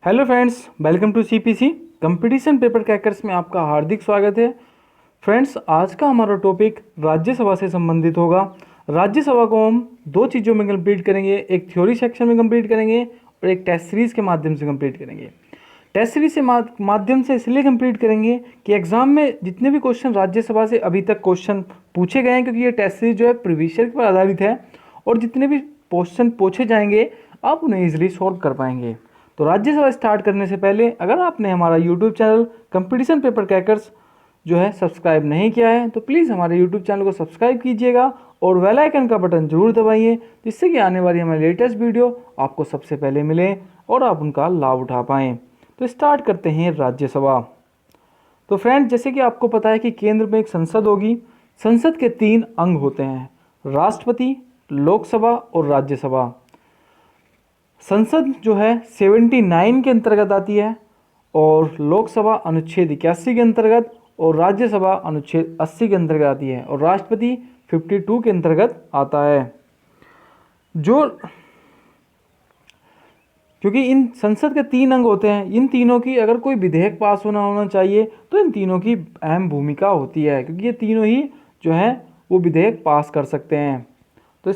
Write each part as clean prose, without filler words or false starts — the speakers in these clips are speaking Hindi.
Hello friends, welcome to CPC competition paper crackers में आपका हार्दिक स्वागत है। फ्रेंड्स, आज का हमारा टॉपिक राज्यसभा से संबंधित होगा। राज्यसभा को हम दो चीज़ों में कंप्लीट करेंगे, एक थ्योरी सेक्शन में कंप्लीट करेंगे और एक टेस्ट सीरीज़ के माध्यम से कंप्लीट करेंगे। टेस्ट सीरीज से माध्यम से इसलिए कंप्लीट करेंगे कि एग्जाम में जितने भी क्वेश्चन राज्यसभा से अभी तक क्वेश्चन पूछे गए हैं, क्योंकि ये टेस्ट सीरीज जो है प्रीवियस ईयर पर आधारित है और जितने भी क्वेश्चन पूछे जाएंगे आप उन्हें ईजिली सॉल्व कर पाएंगे। तो राज्यसभा स्टार्ट करने से पहले अगर आपने हमारा YouTube channel competition paper crackers जो है सब्सक्राइब नहीं किया है तो प्लीज़ हमारे यूट्यूब चैनल को सब्सक्राइब कीजिएगा और बेल आइकन का बटन जरूर दबाइए, जिससे कि आने वाली हमारी लेटेस्ट वीडियो आपको सबसे पहले मिले और आप उनका लाभ उठा पाएँ। तो स्टार्ट करते हैं राज्यसभा। तो फ्रेंड, जैसे कि आपको पता है कि केंद्र में एक संसद होगी। संसद के 3 अंग होते हैं, राष्ट्रपति, लोकसभा और राज्यसभा। संसद जो है 79 के अंतर्गत आती है और लोकसभा अनुच्छेद 81 के अंतर्गत और राज्यसभा अनुच्छेद 80 के अंतर्गत आती है और राष्ट्रपति 52 के अंतर्गत आता है। क्योंकि इन संसद के 3 अंग होते हैं, इन तीनों की अगर कोई विधेयक पास होना चाहिए तो इन तीनों की अहम भूमिका होती है, क्योंकि ये तीनों ही जो है वो विधेयक पास कर सकते हैं। तो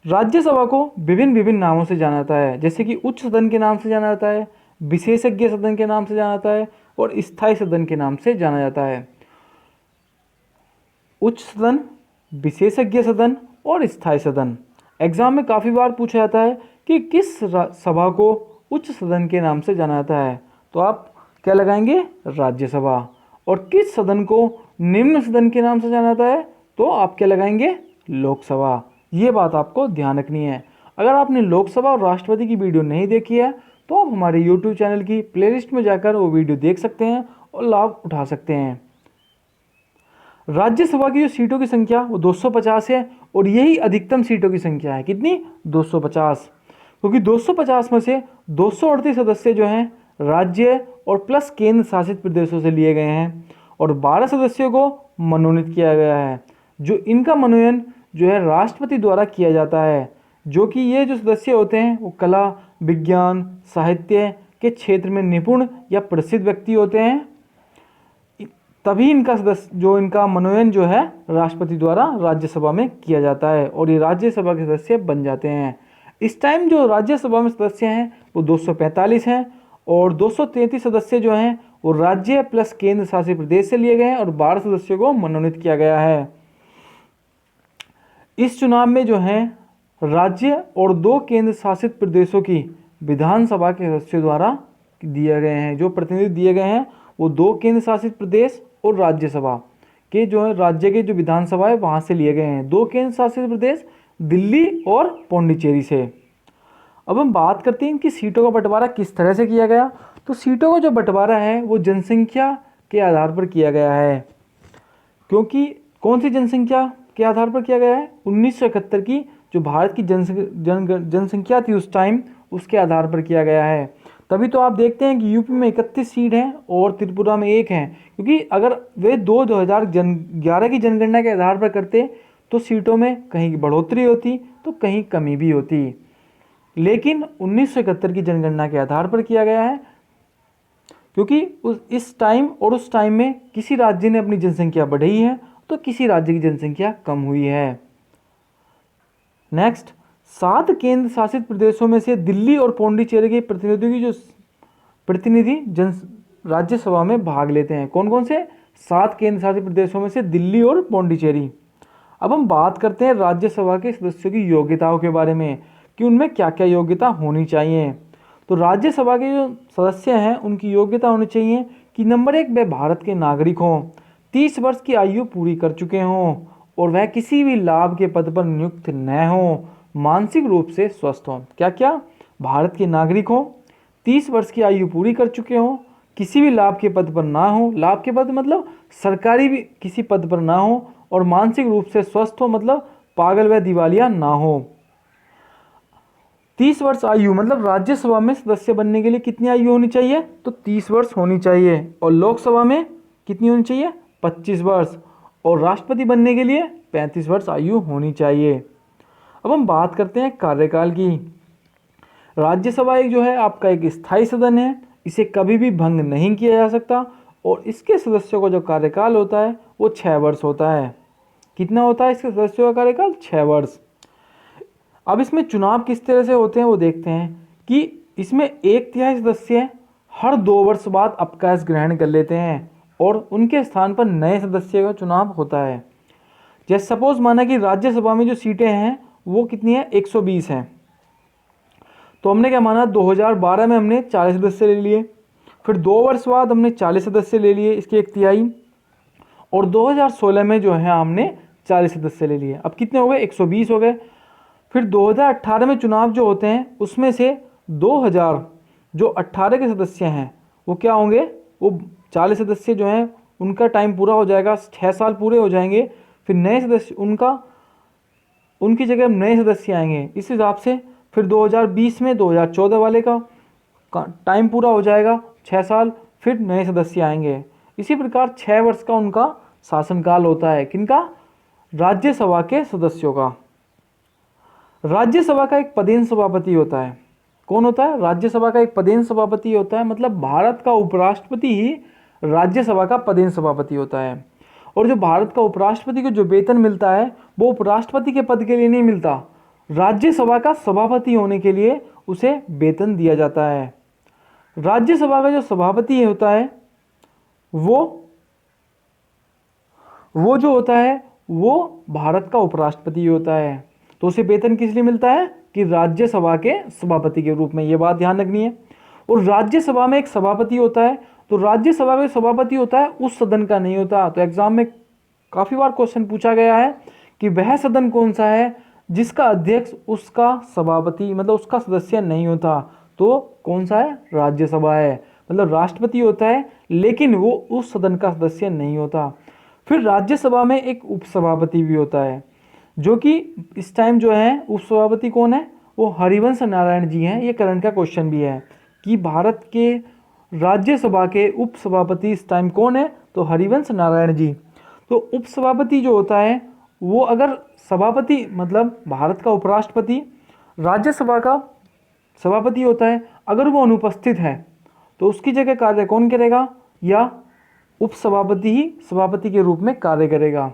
राज्यसभा को विभिन्न नामों से जाना जाता है, जैसे कि उच्च सदन के नाम से जाना जाता है, विशेषज्ञ सदन के नाम से जाना जाता है और स्थायी सदन के नाम से जाना जाता है। उच्च सदन, विशेषज्ञ सदन और स्थायी सदन। एग्जाम में काफ़ी बार पूछा जाता है कि किस सभा को उच्च सदन के नाम से जाना जाता है, तो आप क्या लगाएंगे? राज्यसभा। और किस सदन को निम्न सदन के नाम से जाना जाता है, तो आप क्या लगाएंगे? लोकसभा। ये बात आपको ध्यान रखनी है। अगर आपने लोकसभा और राष्ट्रपति की वीडियो नहीं देखी है तो आप हमारे यूट्यूब चैनल की प्लेलिस्ट में जाकर वो वीडियो देख सकते हैं और लाभ उठा सकते हैं। राज्यसभा की जो सीटों की संख्या वो 250 है और यही अधिकतम सीटों की संख्या है। कितनी? 250। क्योंकि 250 में से 238 सदस्य जो हैं राज्य और प्लस केंद्र शासित प्रदेशों से लिए गए हैं और 12 सदस्यों को मनोनीत किया गया है, जो इनका मनोनयन जो है राष्ट्रपति द्वारा किया जाता है। जो कि ये जो सदस्य होते हैं वो कला, विज्ञान, साहित्य के क्षेत्र में निपुण या प्रसिद्ध व्यक्ति होते हैं, तभी इनका सदस्य जो इनका मनोनयन जो है राष्ट्रपति द्वारा राज्यसभा में किया जाता है और ये राज्यसभा के सदस्य बन जाते हैं। इस टाइम जो राज्यसभा में सदस्य हैं वो 245 हैं और 233 सदस्य जो हैं वो राज्य प्लस केंद्र शासित प्रदेश से लिए गए हैं और 12 सदस्यों को मनोनीत किया गया है। इस चुनाव में जो है राज्य और 2 केंद्र शासित प्रदेशों की विधानसभा के सदस्यों द्वारा दिए गए हैं। जो प्रतिनिधि दिए गए हैं वो 2 केंद्र शासित प्रदेश और राज्यसभा के जो है राज्य के जो विधानसभा है वहाँ से लिए गए हैं। 2 केंद्र शासित प्रदेश दिल्ली और पौंडीचेरी से। अब हम बात करते हैं इनकी सीटों का बंटवारा किस तरह से किया गया। तो सीटों का जो बंटवारा है वो जनसंख्या के आधार पर किया गया है। क्योंकि कौन सी जनसंख्या के आधार पर किया गया है? 1971 की जो भारत की जनसंख्या थी उस टाइम, उसके आधार पर किया गया है। तभी तो आप देखते हैं कि यूपी में 31 सीट हैं और त्रिपुरा में 1 हैं, क्योंकि अगर वे 2011 की जनगणना के आधार पर करते तो सीटों में कहीं बढ़ोतरी होती तो कहीं कमी भी होती, लेकिन 1971 की जनगणना के आधार पर किया गया है, क्योंकि इस टाइम और उस टाइम में किसी राज्य ने अपनी जनसंख्या बढ़ाई है तो किसी राज्य की जनसंख्या कम हुई है। नेक्स्ट, 7 केंद्र शासित प्रदेशों में से दिल्ली और पौंडीचेरी के प्रतिनिधि राज्यसभा में भाग लेते हैं। कौन कौन से? 7 केंद्र शासित प्रदेशों में से दिल्ली और पौंडीचेरी। अब हम बात करते हैं राज्यसभा के सदस्यों की योग्यताओं के बारे में कि उनमें क्या क्या योग्यता होनी चाहिए। तो राज्यसभा के जो सदस्य हैं उनकी योग्यता होनी चाहिए कि नंबर 1, वे भारत के नागरिक हों, 30 वर्ष की आयु पूरी कर चुके हों और वह किसी भी लाभ के पद पर नियुक्त न हों, मानसिक रूप से स्वस्थ हों। क्या क्या? भारत के नागरिक हों, 30 वर्ष की आयु पूरी कर चुके हों, किसी भी लाभ के पद पर ना हो, लाभ के पद मतलब सरकारी भी किसी पद पर ना हो, और मानसिक रूप से स्वस्थ हो मतलब पागल व दिवालिया ना हो। 30 वर्ष आयु मतलब राज्यसभा में सदस्य बनने के लिए कितनी आयु होनी चाहिए? तो 30 वर्ष होनी चाहिए। और लोकसभा में कितनी होनी चाहिए? 25 वर्ष। और राष्ट्रपति बनने के लिए 35 वर्ष आयु होनी चाहिए। अब हम बात करते हैं कार्यकाल की। राज्यसभा एक जो है आपका एक स्थायी सदन है, इसे कभी भी भंग नहीं किया जा सकता और इसके सदस्यों का जो कार्यकाल होता है वो 6 वर्ष होता है। कितना होता है इसके सदस्यों का कार्यकाल? 6 वर्ष। अब इसमें चुनाव किस तरह से होते हैं वो देखते हैं कि इसमें 1/3 सदस्य हर 2 वर्ष बाद अवकाश ग्रहण कर लेते हैं और उनके स्थान पर नए सदस्य का चुनाव होता है। जैसे सपोज माना कि राज्यसभा में जो सीटें हैं वो कितनी है? 120 हैं। तो हमने क्या माना, 2012 में हमने 40 सदस्य ले लिए, फिर 2 वर्ष बाद हमने 40 सदस्य ले लिए, इसके 1/3, और 2016 में जो है हमने 40 सदस्य ले लिए। अब कितने हो गए? 120 हो गए। फिर 2018 में चुनाव जो होते हैं उसमें से 2000 जो 18 के सदस्य हैं वो क्या होंगे? वो 40 सदस्य जो हैं उनका टाइम पूरा हो जाएगा, 6 साल पूरे हो जाएंगे, फिर नए सदस्य उनकी जगह नए सदस्य आएंगे। इस हिसाब से फिर 2020 में 2014 वाले का टाइम पूरा हो जाएगा, 6 साल, फिर नए सदस्य आएंगे। इसी प्रकार 6 वर्ष का उनका शासनकाल होता है। किनका? राज्यसभा के सदस्यों का। राज्यसभा का एक पदेन सभापति होता है। कौन होता है? राज्यसभा का एक पदेन सभापति होता है, मतलब भारत का उपराष्ट्रपति ही राज्यसभा का पदेन सभापति होता है। और जो भारत का उपराष्ट्रपति को जो वेतन मिलता है वो उपराष्ट्रपति के पद के लिए नहीं मिलता, राज्यसभा का सभापति होने के लिए उसे वेतन दिया जाता है। राज्यसभा का जो सभापति होता है वो जो होता है वो भारत का उपराष्ट्रपति होता है। तो उसे वेतन किस लिए मिलता है? कि राज्यसभा के सभापति के रूप में। ये बात ध्यान रखनी है। और राज्यसभा में एक सभापति होता है, तो राज्यसभा का जो सभापति होता है उस सदन का नहीं होता। तो एग्जाम में काफ़ी बार क्वेश्चन पूछा गया है कि वह सदन कौन सा है जिसका अध्यक्ष उसका सभापति मतलब उसका सदस्य नहीं होता। तो कौन सा है? राज्यसभा है। मतलब राष्ट्रपति होता है लेकिन वो उस सदन का सदस्य नहीं होता। फिर राज्यसभा में एक उपसभापति भी होता है, जो कि इस टाइम जो है उपसभापति कौन है? वो हरिवंश नारायण जी हैं। ये करंट का क्वेश्चन भी है कि भारत के राज्यसभा के उपसभापति इस टाइम कौन है? तो हरिवंश नारायण जी। तो उपसभापति जो होता है वो अगर सभापति मतलब भारत का उपराष्ट्रपति राज्यसभा का सभापति होता है, अगर वो अनुपस्थित है तो उसकी जगह कार्य कौन करेगा? या उपसभापति ही सभापति के रूप में कार्य करेगा।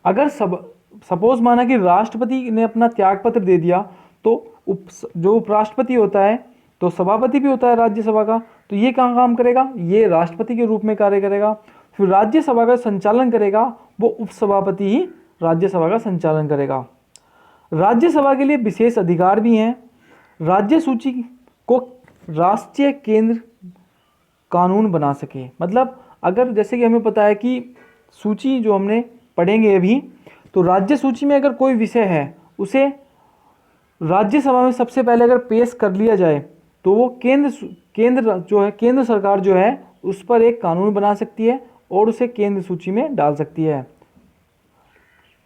अगर सपोज माना कि राष्ट्रपति ने अपना त्यागपत्र दे दिया तो जो उपराष्ट्रपति होता है तो सभापति भी होता है राज्यसभा का, तो ये कहाँ काम करेगा? ये राष्ट्रपति के रूप में कार्य करेगा। फिर राज्यसभा का संचालन करेगा वो उपसभापति ही राज्यसभा का संचालन करेगा। राज्यसभा के लिए विशेष अधिकार भी हैं। राज्य सूची को राष्ट्रीय केंद्र कानून बना सके। मतलब अगर जैसे कि हमें पता है कि सूची जो हमने पढ़ेंगे अभी, तो राज्य सूची में अगर कोई विषय है उसे राज्यसभा में सबसे पहले अगर पेश कर लिया जाए तो वो केंद्र सरकार जो है उस पर एक कानून बना सकती है और उसे केंद्र सूची में डाल सकती है।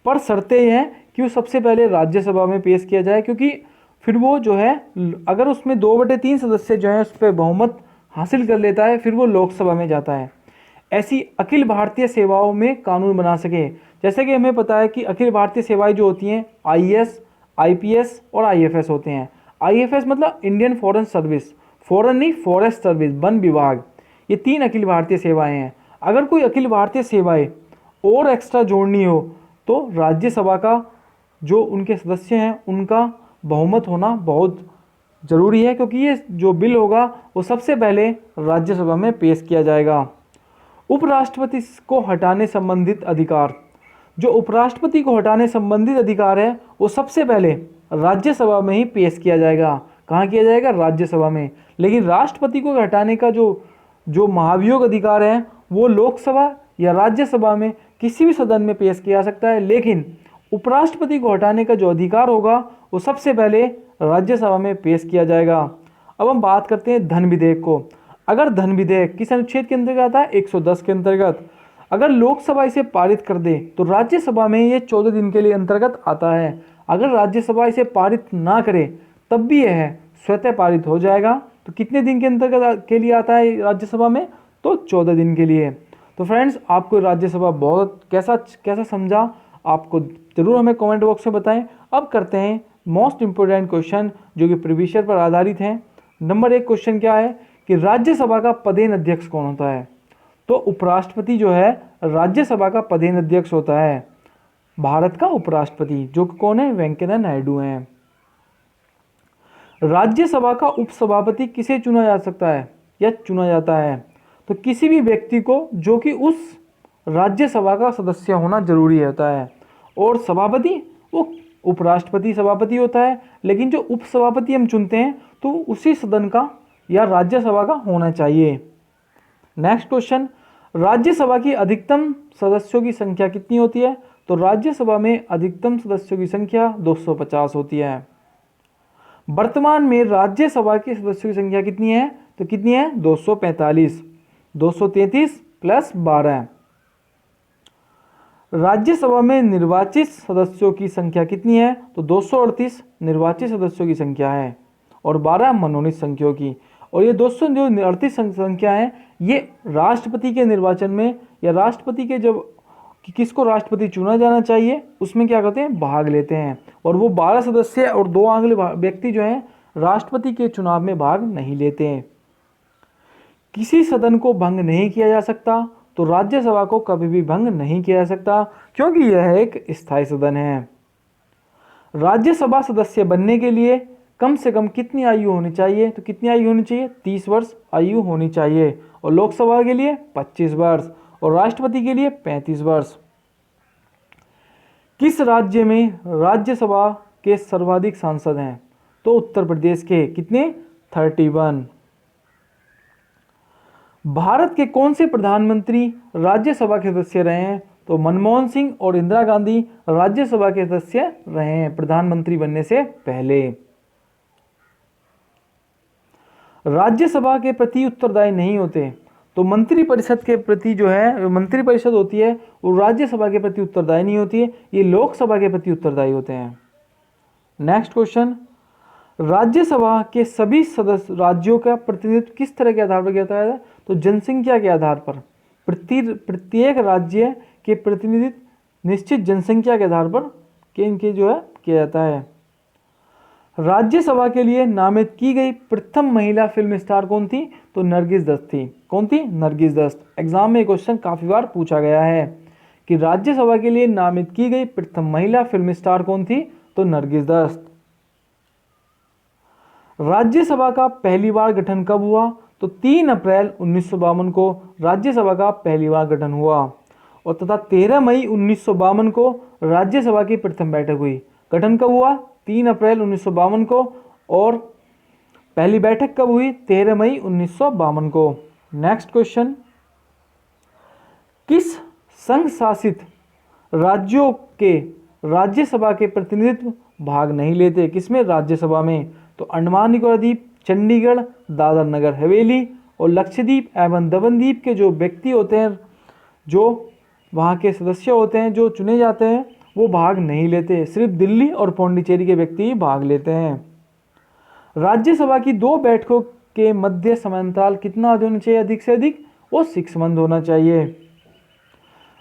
पर शर्तें ये हैं कि वो सबसे पहले राज्यसभा में पेश किया जाए, क्योंकि फिर वो जो है अगर उसमें 2/3 सदस्य जो हैं उस पर बहुमत हासिल कर लेता है फिर वो लोकसभा में जाता है। ऐसी अखिल भारतीय सेवाओं में कानून बना सके। जैसे कि हमें पता है कि अखिल भारतीय सेवाएं जो होती हैं IAS, IPS और IFS होते हैं। IFS मतलब इंडियन फॉरेन सर्विस, फॉरेन नहीं फॉरेस्ट सर्विस, वन विभाग। ये 3 अखिल भारतीय सेवाएं हैं। अगर कोई अखिल भारतीय सेवाएं और एक्स्ट्रा जोड़नी हो तो राज्यसभा का जो उनके सदस्य हैं उनका बहुमत होना बहुत ज़रूरी है, क्योंकि ये जो बिल होगा वो सबसे पहले राज्यसभा में पेश किया जाएगा। उपराष्ट्रपति को हटाने संबंधित अधिकार, जो उपराष्ट्रपति को हटाने संबंधित अधिकार है वो सबसे पहले राज्यसभा में ही पेश किया जाएगा। कहाँ किया जाएगा? राज्यसभा में। लेकिन राष्ट्रपति को हटाने का जो महाभियोग अधिकार है वो लोकसभा या राज्यसभा में किसी भी सदन में पेश किया जा सकता है, लेकिन उपराष्ट्रपति को हटाने का जो अधिकार होगा वो सबसे पहले राज्यसभा में पेश किया जाएगा। अब हम बात करते हैं धन विधेयक को। अगर धन विधेयक किस अनुच्छेद के अंतर्गत आता है? 110 के अंतर्गत। अगर लोकसभा इसे पारित कर दे तो राज्यसभा में ये 14 दिन के लिए अंतर्गत आता है। अगर राज्यसभा इसे पारित ना करे तब भी यह स्वतः पारित हो जाएगा। तो कितने दिन के अंतर्गत के लिए आता है राज्यसभा में? तो 14 दिन के लिए। तो फ्रेंड्स, आपको राज्यसभा बहुत कैसा समझा आपको ज़रूर हमें कमेंट बॉक्स में बताएं। अब करते हैं मोस्ट इंपोर्टेंट क्वेश्चन जो कि प्रीवियस ईयर पर आधारित हैं। नंबर 1 क्वेश्चन क्या है कि राज्यसभा का पदेन अध्यक्ष कौन होता है? तो उपराष्ट्रपति जो है राज्यसभा का पदेन अध्यक्ष होता है। भारत का उपराष्ट्रपति जो कि कौन है? वेंकैया नायडू हैं। राज्यसभा का उपसभापति किसे चुना जा सकता है या चुना जाता है? तो किसी भी व्यक्ति को जो कि उस राज्यसभा का सदस्य होना जरूरी होता है। और सभापति वो उपराष्ट्रपति सभापति होता है, लेकिन जो उपसभापति हम चुनते हैं तो उसी सदन का या राज्यसभा का होना चाहिए। नेक्स्ट क्वेश्चन, राज्यसभा की अधिकतम सदस्यों की संख्या कितनी होती है? तो राज्यसभा में अधिकतम सदस्यों की संख्या 250 होती है। वर्तमान में राज्यसभा के सदस्यों की संख्या कितनी है? तो कितनी है? 245, 233 प्लस 12। राज्यसभा में निर्वाचित सदस्यों की संख्या कितनी है? तो 238 निर्वाचित सदस्यों की संख्या है और 12 मनोनीत संख्याओं की। और ये 238 संख्या है ये राष्ट्रपति के निर्वाचन में या राष्ट्रपति के जब कि किसको राष्ट्रपति चुना जाना चाहिए उसमें क्या करते हैं? भाग लेते हैं। और वो 12 सदस्य और 2 अगले व्यक्ति जो हैं राष्ट्रपति के चुनाव में भाग नहीं लेते हैं। किसी सदन को भंग नहीं किया जा सकता, तो राज्यसभा को कभी भी भंग नहीं किया जा सकता क्योंकि यह एक स्थायी सदन है। राज्यसभा सदस्य बनने के लिए कम से कम कितनी आयु होनी चाहिए? तो कितनी आयु होनी चाहिए? 30 वर्ष आयु होनी चाहिए। और लोकसभा के लिए 25 वर्ष और राष्ट्रपति के लिए 35 वर्ष। किस राज्य में राज्यसभा के सर्वाधिक सांसद हैं? तो उत्तर प्रदेश के कितने? 31। भारत के कौन से प्रधानमंत्री राज्यसभा के सदस्य रहे हैं? तो मनमोहन सिंह और इंदिरा गांधी राज्यसभा के सदस्य रहे हैं प्रधानमंत्री बनने से पहले। राज्यसभा के प्रति उत्तरदायी नहीं होते, तो मंत्रिपरिषद के प्रति जो है मंत्रिपरिषद होती है वो राज्यसभा के प्रति उत्तरदायी नहीं होती है, ये लोकसभा के प्रति उत्तरदायी होते हैं। नेक्स्ट क्वेश्चन, राज्यसभा के सभी सदस्य राज्यों का प्रतिनिधित्व किस तरह के आधार पर किया जाता है? तो जनसंख्या के आधार पर। प्रत्येक राज्य के प्रतिनिधित्व निश्चित जनसंख्या के आधार पर इनके जो है किया जाता है। राज्यसभा के लिए नामित की गई प्रथम महिला फिल्म स्टार कौन थी? तो नरगिस दत्त थी। कौन थी? नरगिस दत्त। एग्जाम में क्वेश्चन काफी बार पूछा गया है कि राज्यसभा के लिए नामित की गई प्रथम महिला फिल्म स्टार कौन थी? तो नरगिस दत्त। राज्यसभा का पहली बार गठन कब हुआ? तो 3 अप्रैल 1952 को राज्यसभा का पहली बार गठन हुआ और तथा 13 मई 1952 को राज्यसभा की प्रथम बैठक हुई। गठन कब हुआ? 3 अप्रैल 1952 को और पहली बैठक कब हुई? 13 मई 1952 को। नेक्स्ट क्वेश्चन, किस संघ शासित राज्यों के राज्यसभा के प्रतिनिधित्व भाग नहीं लेते? किसमें? राज्यसभा में। तो अंडमान निकोबार द्वीप, चंडीगढ़, दादर नगर हवेली और लक्षद्वीप एवं दमनद्वीप के जो व्यक्ति होते हैं, जो वहाँ के सदस्य होते हैं, जो चुने जाते हैं, वो भाग नहीं लेते। सिर्फ दिल्ली और पौंडीचेरी के व्यक्ति ही भाग लेते हैं। राज्यसभा की 2 बैठकों के मध्य समयांतराल कितना होना चाहिए? अधिक से अधिक वो 6 मंथ होना चाहिए।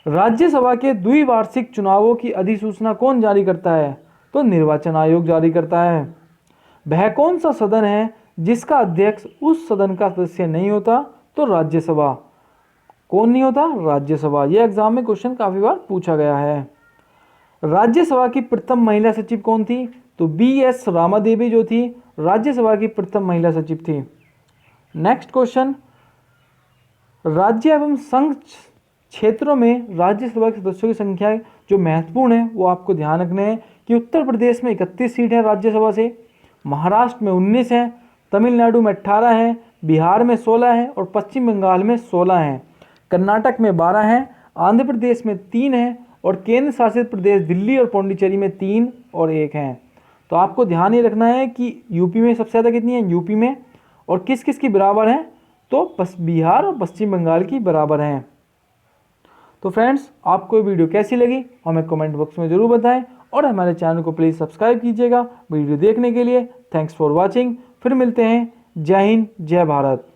राज्यसभा के द्विवार्षिक चुनावों की अधिसूचना कौन जारी करता है? तो निर्वाचन आयोग जारी करता है। वह कौन सा सदन है जिसका अध्यक्ष उस सदन का सदस्य नहीं होता? तो राज्यसभा। कौन नहीं होता? राज्यसभा। यह एग्जाम में क्वेश्चन काफी बार पूछा गया है। राज्यसभा की प्रथम महिला सचिव कौन थी? तो BS रामादेवी जो थी राज्यसभा की प्रथम महिला सचिव थी। नेक्स्ट क्वेश्चन, राज्य एवं संघ क्षेत्रों में राज्यसभा के सदस्यों की संख्या जो महत्वपूर्ण है वो आपको ध्यान रखने हैं कि उत्तर प्रदेश में 31 सीट है राज्यसभा से, महाराष्ट्र में 19 हैं, तमिलनाडु में 18 हैं, बिहार में 16 हैं और पश्चिम बंगाल में 16 हैं, कर्नाटक में 12 हैं, आंध्र प्रदेश में 3 हैं और केंद्र शासित प्रदेश दिल्ली और पौंडीचेरी में 3 और 1 हैं। तो आपको ध्यान ये रखना है कि यूपी में सबसे ज़्यादा कितनी है? यूपी में। और किस किस की बराबर हैं? तो बिहार और पश्चिम बंगाल की बराबर हैं। तो फ्रेंड्स, आपको ये वीडियो कैसी लगी हमें कमेंट बॉक्स में ज़रूर बताएं और हमारे चैनल को प्लीज़ सब्सक्राइब कीजिएगा वीडियो देखने के लिए। Thanks for watching. फिर मिलते हैं। जय हिंद, जय भारत।